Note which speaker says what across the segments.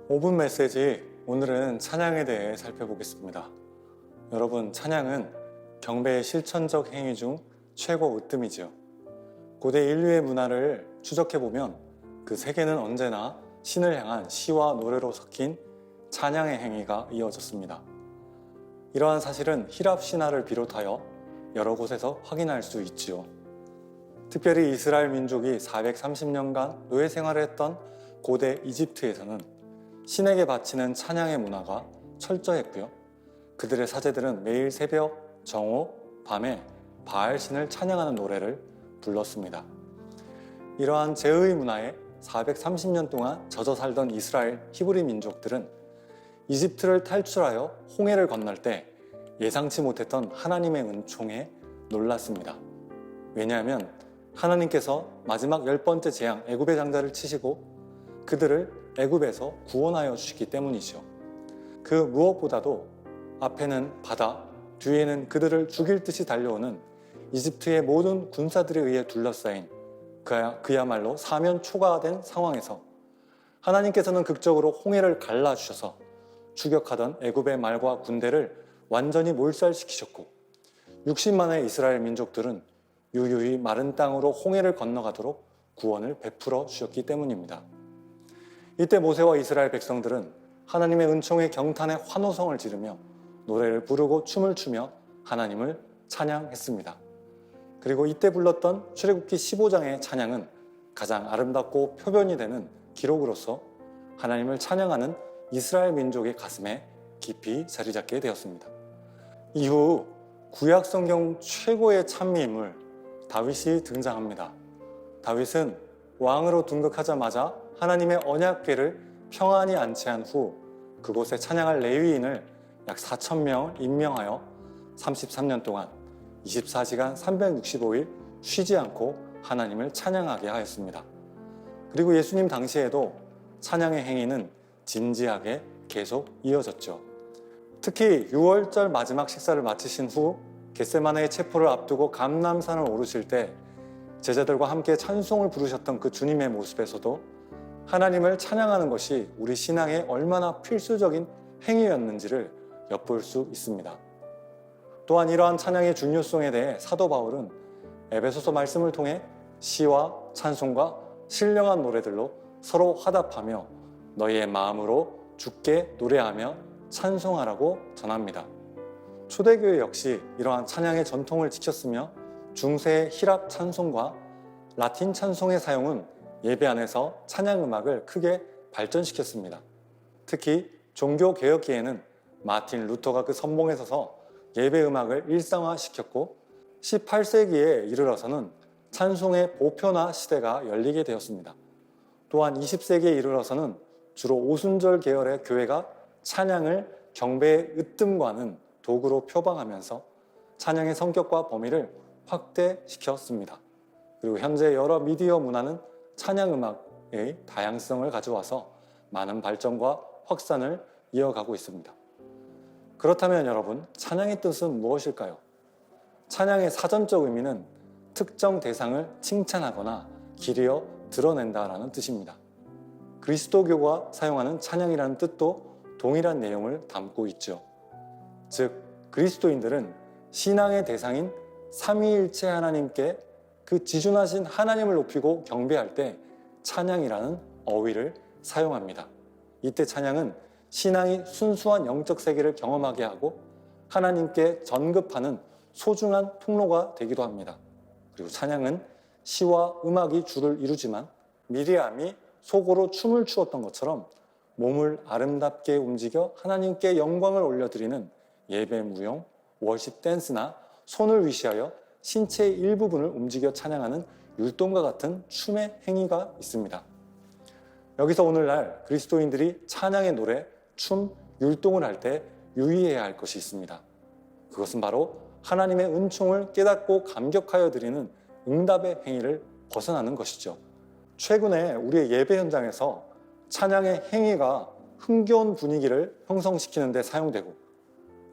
Speaker 1: 5분 메시지, 오늘은 찬양에 대해 살펴보겠습니다. 여러분, 찬양은 경배의 실천적 행위 중 최고 으뜸이지요. 고대 인류의 문화를 추적해보면 그 세계는 언제나 신을 향한 시와 노래로 섞인 찬양의 행위가 이어졌습니다. 이러한 사실은 히랍 신화를 비롯하여 여러 곳에서 확인할 수 있지요. 특별히 이스라엘 민족이 430년간 노예 생활을 했던 고대 이집트에서는 신에게 바치는 찬양의 문화가 철저했고요. 그들의 사제들은 매일 새벽, 정오, 밤에 바알 신을 찬양하는 노래를 불렀습니다. 이러한 제의 문화에 430년 동안 젖어 살던 이스라엘 히브리 민족들은 이집트를 탈출하여 홍해를 건널 때 예상치 못했던 하나님의 은총에 놀랐습니다. 왜냐하면 하나님께서 마지막 10번째 재앙 애굽의 장자를 치시고 그들을 애굽에서 구원하여 주시기 때문이죠. 그 무엇보다도 앞에는 바다, 뒤에는 그들을 죽일 듯이 달려오는 이집트의 모든 군사들에 의해 둘러싸인 그야말로 사면 초가된 상황에서 하나님께서는 극적으로 홍해를 갈라주셔서 추격하던 애굽의 말과 군대를 완전히 몰살시키셨고 60만의 이스라엘 민족들은 유유히 마른 땅으로 홍해를 건너가도록 구원을 베풀어 주셨기 때문입니다. 이때 모세와 이스라엘 백성들은 하나님의 은총의 경탄에 환호성을 지르며 노래를 부르고 춤을 추며 하나님을 찬양했습니다. 그리고 이때 불렀던 출애굽기 15장의 찬양은 가장 아름답고 표변이 되는 기록으로서 하나님을 찬양하는 이스라엘 민족의 가슴에 깊이 자리 잡게 되었습니다. 이후 구약 성경 최고의 찬미 인물 다윗이 등장합니다. 다윗은 왕으로 등극하자마자 하나님의 언약궤를 평안히 안치한 후 그곳에 찬양할 레위인을 약 4,000명을 임명하여 33년 동안 24시간 365일 쉬지 않고 하나님을 찬양하게 하였습니다. 그리고 예수님 당시에도 찬양의 행위는 진지하게 계속 이어졌죠. 특히 6월절 마지막 식사를 마치신 후 겟세마네의 체포를 앞두고 감람산을 오르실 때 제자들과 함께 찬송을 부르셨던 그 주님의 모습에서도 하나님을 찬양하는 것이 우리 신앙에 얼마나 필수적인 행위였는지를 엿볼 수 있습니다. 또한 이러한 찬양의 중요성에 대해 사도 바울은 에베소서 말씀을 통해 시와 찬송과 신령한 노래들로 서로 화답하며 너희의 마음으로 주께 노래하며 찬송하라고 전합니다. 초대교회 역시 이러한 찬양의 전통을 지켰으며 중세의 히랍 찬송과 라틴 찬송의 사용은 예배 안에서 찬양 음악을 크게 발전시켰습니다. 특히 종교개혁기에는 마틴 루터가 그 선봉에 서서 예배 음악을 일상화시켰고 18세기에 이르러서는 찬송의 보편화 시대가 열리게 되었습니다. 또한 20세기에 이르러서는 주로 오순절 계열의 교회가 찬양을 경배의 으뜸과는 도구로 표방하면서 찬양의 성격과 범위를 확대시켰습니다. 그리고 현재 여러 미디어 문화는 찬양 음악의 다양성을 가져와서 많은 발전과 확산을 이어가고 있습니다. 그렇다면 여러분, 찬양의 뜻은 무엇일까요? 찬양의 사전적 의미는 특정 대상을 칭찬하거나 기리어 드러낸다라는 뜻입니다. 그리스도교가 사용하는 찬양이라는 뜻도 동일한 내용을 담고 있죠. 즉, 그리스도인들은 신앙의 대상인 삼위일체 하나님께 그 지존하신 하나님을 높이고 경배할 때 찬양이라는 어휘를 사용합니다. 이때 찬양은 신앙이 순수한 영적 세계를 경험하게 하고 하나님께 전급하는 소중한 통로가 되기도 합니다. 그리고 찬양은 시와 음악이 주를 이루지만 미리암이 속으로 춤을 추었던 것처럼 몸을 아름답게 움직여 하나님께 영광을 올려드리는 예배 무용, 월십 댄스나 손을 위시하여 신체의 일부분을 움직여 찬양하는 율동과 같은 춤의 행위가 있습니다. 여기서 오늘날 그리스도인들이 찬양의 노래, 춤, 율동을 할 때 유의해야 할 것이 있습니다. 그것은 바로 하나님의 은총을 깨닫고 감격하여 드리는 응답의 행위를 벗어나는 것이죠. 최근에 우리의 예배 현장에서 찬양의 행위가 흥겨운 분위기를 형성시키는 데 사용되고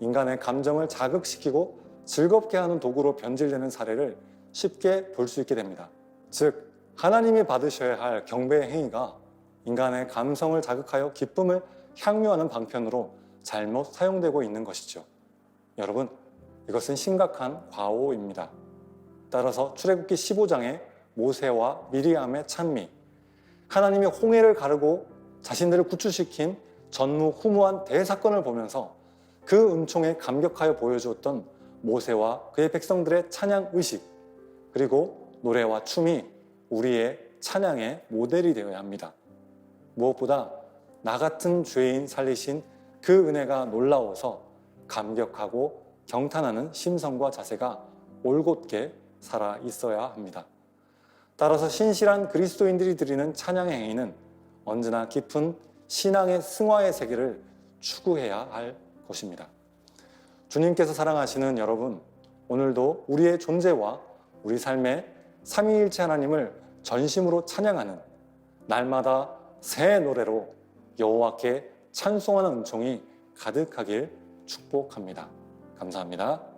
Speaker 1: 인간의 감정을 자극시키고 즐겁게 하는 도구로 변질되는 사례를 쉽게 볼 수 있게 됩니다. 즉, 하나님이 받으셔야 할 경배의 행위가 인간의 감성을 자극하여 기쁨을 향유하는 방편으로 잘못 사용되고 있는 것이죠. 여러분, 이것은 심각한 과오입니다. 따라서 출애굽기 15장의 모세와 미리암의 찬미, 하나님이 홍해를 가르고 자신들을 구출시킨 전무후무한 대사건을 보면서 그 은총에 감격하여 보여주었던 모세와 그의 백성들의 찬양 의식, 그리고 노래와 춤이 우리의 찬양의 모델이 되어야 합니다. 무엇보다 나 같은 죄인 살리신 그 은혜가 놀라워서 감격하고 경탄하는 심성과 자세가 올곧게 살아 있어야 합니다. 따라서 신실한 그리스도인들이 드리는 찬양의 행위는 언제나 깊은 신앙의 승화의 세계를 추구해야 할 것입니다. 주님께서 사랑하시는 여러분, 오늘도 우리의 존재와 우리 삶의 삼위일체 하나님을 전심으로 찬양하는 날마다 새 노래로 여호와께 찬송하는 은총이 가득하길 축복합니다. 감사합니다.